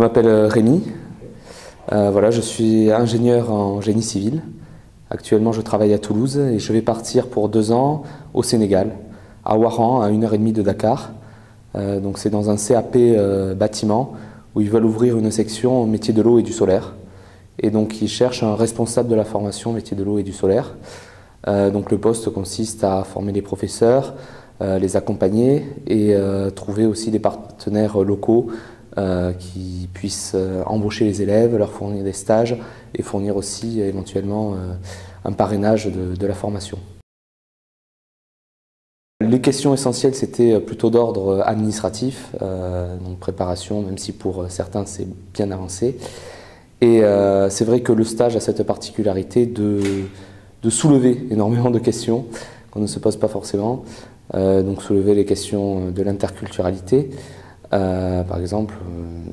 m'appelle Rémi. Voilà, je suis ingénieur en génie civil. Actuellement, je travaille à Toulouse et je vais partir pour 2 ans au Sénégal, à Ouaran, à 1h30 de Dakar. Donc c'est dans un CAP bâtiment où ils veulent ouvrir une section au métier de l'eau et du solaire. Et donc ils cherchent un responsable de la formation métier de l'eau et du solaire. Donc le poste consiste à former les professeurs, les accompagner et trouver aussi des partenaires locaux qui puissent embaucher les élèves, leur fournir des stages et fournir aussi éventuellement un parrainage de la formation. Les questions essentielles, c'était plutôt d'ordre administratif, donc préparation, même si pour certains c'est bien avancé. Et c'est vrai que le stage a cette particularité de soulever énormément de questions qu'on ne se pose pas forcément. Donc soulever les questions de l'interculturalité. Par exemple,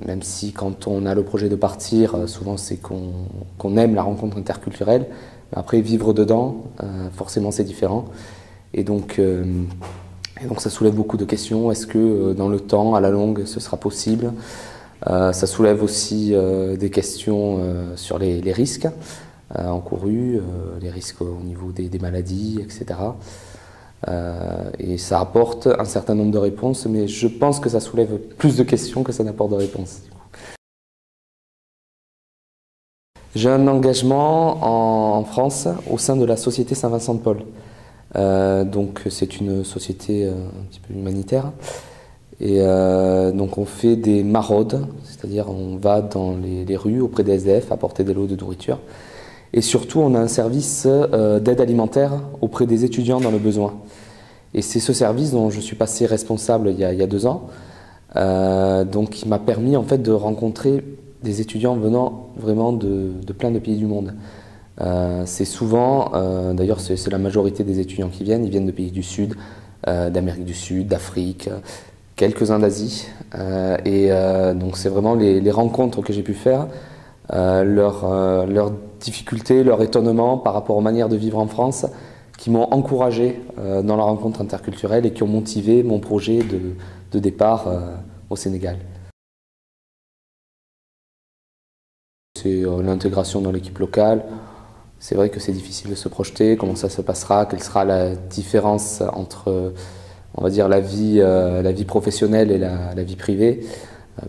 même si quand on a le projet de partir, souvent c'est qu'on aime la rencontre interculturelle, mais après vivre dedans, forcément c'est différent. Et donc ça soulève beaucoup de questions. Est-ce que dans le temps, à la longue, ce sera possible? Ça soulève aussi des questions sur les risques encourus, les risques au niveau des maladies, etc. Et ça apporte un certain nombre de réponses, mais je pense que ça soulève plus de questions que ça n'apporte de réponses. J'ai un engagement en France au sein de la Société Saint-Vincent de Paul. Donc c'est une société un petit peu humanitaire. Et donc on fait des maraudes, c'est-à-dire on va dans les rues auprès des SDF apporter des lots de nourriture. Et surtout on a un service d'aide alimentaire auprès des étudiants dans le besoin. Et c'est ce service dont je suis passé responsable il y a 2 ans, donc qui m'a permis en fait de rencontrer des étudiants venant vraiment de plein de pays du monde. C'est souvent, d'ailleurs c'est la majorité des étudiants qui viennent, ils viennent de pays du Sud, d'Amérique du Sud, d'Afrique, quelques-uns d'Asie. Donc c'est vraiment les rencontres que j'ai pu faire, leurs difficultés, leur étonnement par rapport aux manières de vivre en France, qui m'ont encouragé dans la rencontre interculturelle et qui ont motivé mon projet de départ au Sénégal. C'est l'intégration dans l'équipe locale. C'est vrai que c'est difficile de se projeter, comment ça se passera, quelle sera la différence entre, on va dire, la vie professionnelle et la vie privée,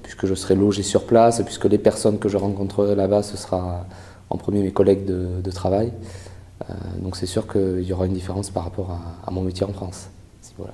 puisque je serai logé sur place, puisque les personnes que je rencontrerai là-bas, ce sera en premier mes collègues de travail. Donc c'est sûr qu'il y aura une différence par rapport à mon métier en France. Voilà.